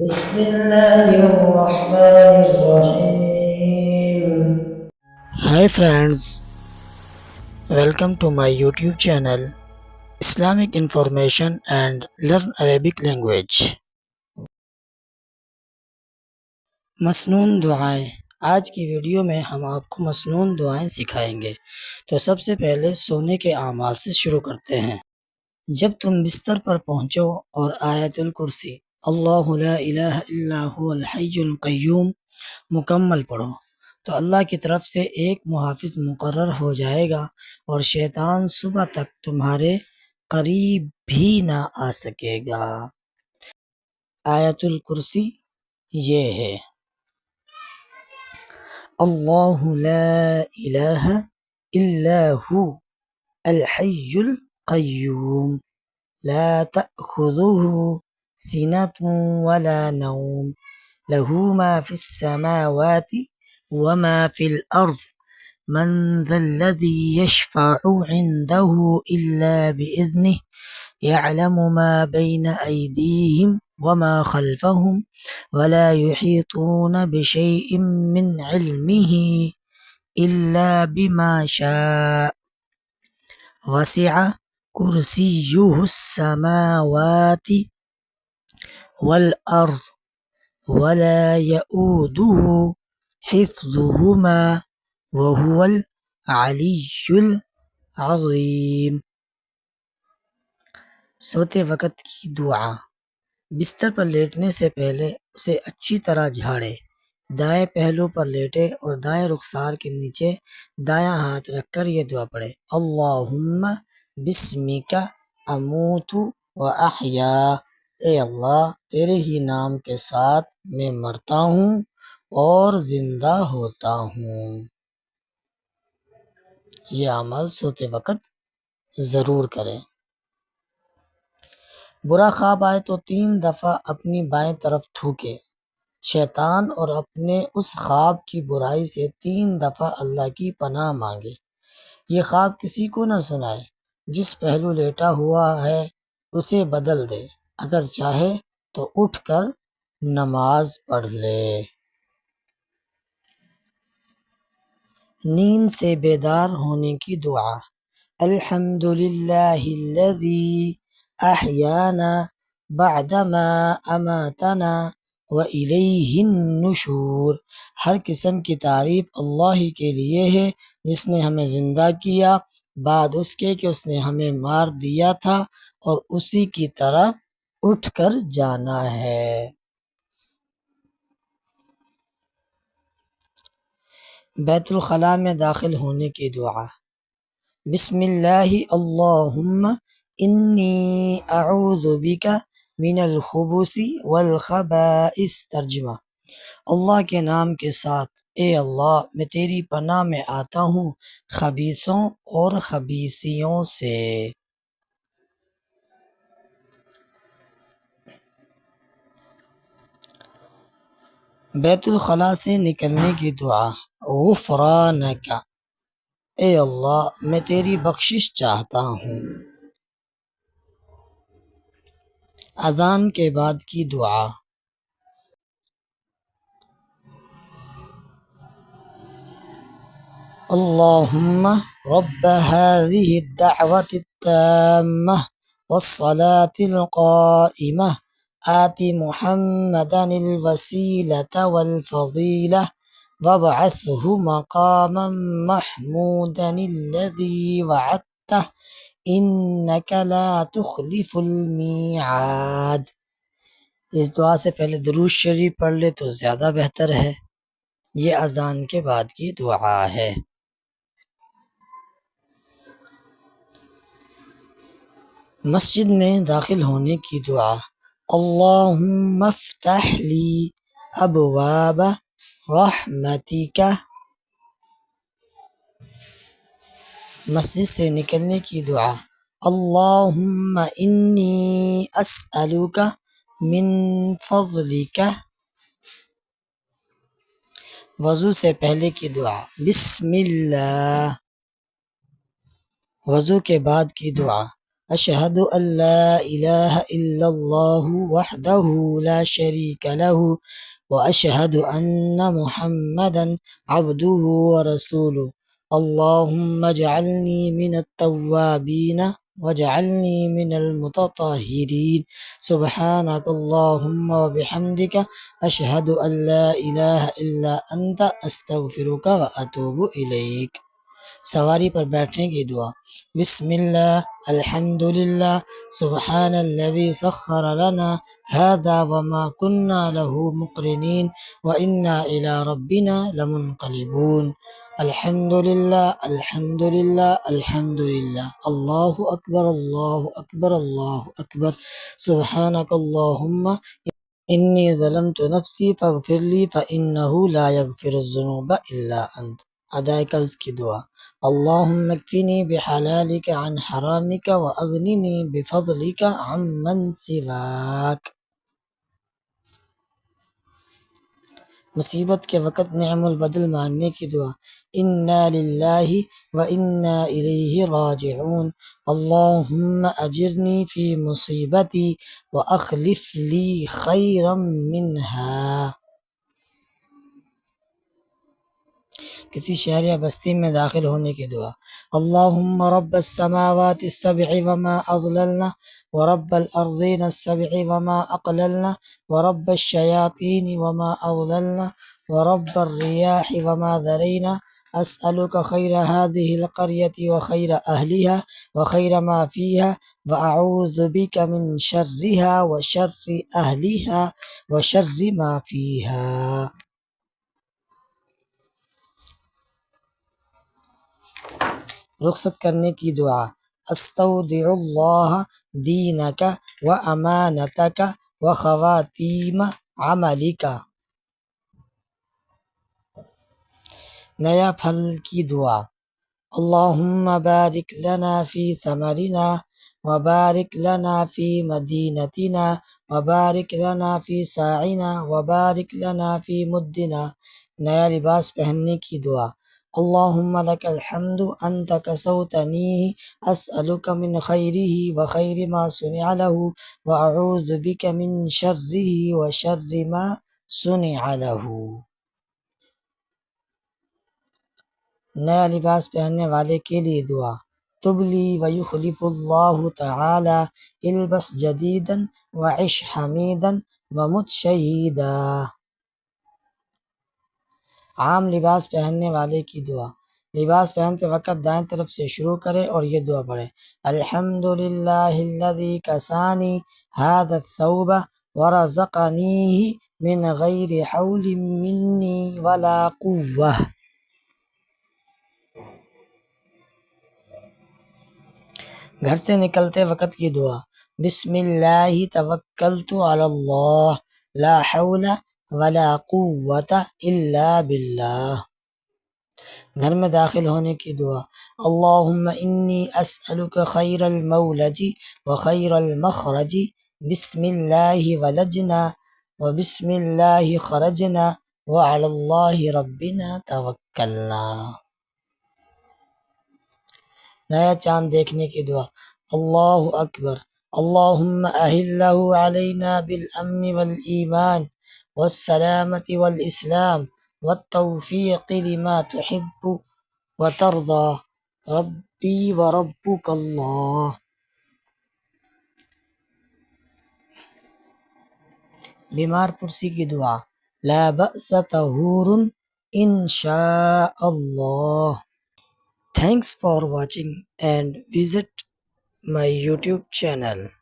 بسم الله الرحمن الرحيم. Hi friends, welcome to my YouTube channel Islamic Information and Learn Arabic Language. مسنون دعائیں. آج کی ویڈیو میں ہم آپ کو مسنون دعائیں سکھائیں گے. تو سب سے پہلے سونے کے اعمال سے شروع کرتے ہیں. جب تم بستر پر پہنچو اور آیت الکرسی اللہ لا الہ الا هو الحی القیوم مکمل پڑھو تو اللہ کی طرف سے ایک محافظ مقرر ہو جائے گا اور شیطان صبح تک تمہارے قریب بھی نہ آ سکے گا. آیت الکرسی یہ ہے: اللہ لا الہ الا هو الحی القیوم لا تأخذه سنة ولا نوم له ما في السماوات وما في الأرض من ذا الذي يشفع عنده إلا بإذنه يعلم ما بين أيديهم وما خلفهم ولا يحيطون بشيء من علمه إلا بما شاء وسع كرسيه السماوات والأرض ولا يؤوده حفظهما وهو العلی العظیم. سوتے وقت کی دعا. بستر پر لیٹنے سے پہلے اسے اچھی طرح جھاڑے، دائیں پہلو پر لیٹے اور دائیں رخسار کے نیچے دایاں ہاتھ رکھ کر یہ دعا پڑھے: اللہم بسمک اموت و احیا. اے اللہ تیرے ہی نام کے ساتھ میں مرتا ہوں اور زندہ ہوتا ہوں. یہ عمل سوتے وقت ضرور کریں. برا خواب آئے تو 3 دفعہ اپنی بائیں طرف تھوکے شیطان اور اپنے اس خواب کی برائی سے 3 دفعہ اللہ کی پناہ مانگے. یہ خواب کسی کو نہ سنائے. جس پہلو لیٹا ہوا ہے اسے بدل دے. اگر چاہے تو اٹھ کر نماز پڑھ لے. نیند سے بیدار ہونے کی دعا. الحمدللہ الذی احیانا بعدما اماتنا والیہ النشور. ہر قسم کی تعریف اللہ ہی کے لیے ہے جس نے ہمیں زندہ کیا بعد اس کے کہ اس نے ہمیں مار دیا تھا اور اسی کی طرف اٹھ کر جانا ہے. بیت الخلاء میں داخل ہونے کی دعا. بسم اللہ اللہم انی اعوذ بک من الخبث والخبائث. ترجمہ: اللہ کے نام کے ساتھ اے اللہ میں تیری پناہ میں آتا ہوں خبیثوں اور خبیثیوں سے. بیت الخلاء سے نکلنے کی دعا. غفرانک. اے اللہ میں تیری بخشش چاہتا ہوں. اذان کے بعد کی دعا. اللہم رب هذه الدعوة التامة والصلاة القائمة آت محمدا الوسيلة والفضيلة وابعثه مقاما محمودا الذي وعدته انك لا تخلف الميعاد. اس دعا سے پہلے درود شریف پڑھ لے تو زیادہ بہتر ہے. یہ اذان کے بعد کی دعا ہے. مسجد میں داخل ہونے کی دعا. اللہم افتح لی ابواب رحمتک. مسجد سے نکلنے کی دعا. اللہم انی اسألک من فضلک. وضو سے پہلے کی دعا. بسم اللہ. وضو کے بعد کی دعا. أشهد أن لا إله إلا الله وحده لا شريك له وأشهد أن محمدا عبده ورسوله اللهم اجعلني من التوابين واجعلني من المتطهرين سبحانك اللهم وبحمدك أشهد أن لا إله إلا أنت أستغفرك وأتوب إليك۔ سواری پر بیٹھنے کی دعا۔ بسم اللہ، الحمد للہ، سبحان الذی سخر لنا هذا وما كنا له مقرنین وإنا إلى ربنا لمنقلبون۔ الحمد للہ، الحمد للہ، الحمد للہ، اللہ اکبر، اللہ اکبر، اللہ اکبر، سبحانک اللہم انی ظلمت نفسی فاغفر لی فإنہ لا یغفر الذنوب الا انت۔ ادائے قرض کی دعا۔ اللہم اکفنی بحلالک عن حرامک واغننی بفضلک عمن سواک۔ مصیبت کے وقت نعم البدل مانگنے کی دعا۔ انا للہ وانا الیہ راجعون، اللہم اجرنی فی مصیبتی واخلف لی خیرا منہا۔ کسی شہر یا بستی میں داخل ہونے کی دعا۔ اللہم رب السماوات السبع وما اضللنا ورب الارضین السبع وما اقللنا ورب الشیاطین وما اضللنا ورب الریاح وما ذرینا اسألک خیر هذه القریة وخیر اہلها وخیر ما فیها واعوذ بک من شرها وشر اہلها وشر ما فیها۔ رخصت کرنے کی دعا۔ استودع اللہ دینک و امانتک و خواتیم عملک۔ نیا پھل کی دعا۔ اللہم بارک لنا فی ثمرنا وبارک لنا فی مدینتنا وبارک لنا فی ساعنا وبارک لنا فی مدنا۔ نیا لباس پہننے کی دعا۔ اللہم لک الحمد انت کسوتنیہ اسألک من خیرہ وخیر ما صنع لہ واعوذ بک من شرہ وشر ما صنع لہ۔ نیا لباس پہننے والے کے لیے دعا۔ تبلی ویخلف اللہ تعالی، البس جدیدا وعش حمیدا ومت شہیدا۔ عام لباس پہننے والے کی دعا۔ لباس پہنتے وقت دائیں طرف سے شروع کرے اور یہ دعا پڑھے۔ الحمد للہ الذی کسانی ھذا الثوب ورزقنیہ من غیر حول منی ولا قوہ۔ گھر سے نکلتے وقت کی دعا۔ بسم اللہ توکلت علی اللہ لا حول ولا قوة الا باللہ۔ گھر میں داخل ہونے کی دعا۔ اللہم انی اسألک خیر المولج وخیر المخرج، بسم اللہ ولجنا وبسم اللہ خرجنا وعلی اللہ ربنا توکلنا۔ نیا چاند دیکھنے کی دعا۔ اللہ اکبر، اللہم اہلہ علینا بالامن والایمان والسلامة والاسلام والتوفیق لما تحب وترضى ربی وربک اللہ۔ بیمار پرسی کی دعا۔ لا بأس طہور ان شاء اللہ۔ Thanks for watching and visit my YouTube channel.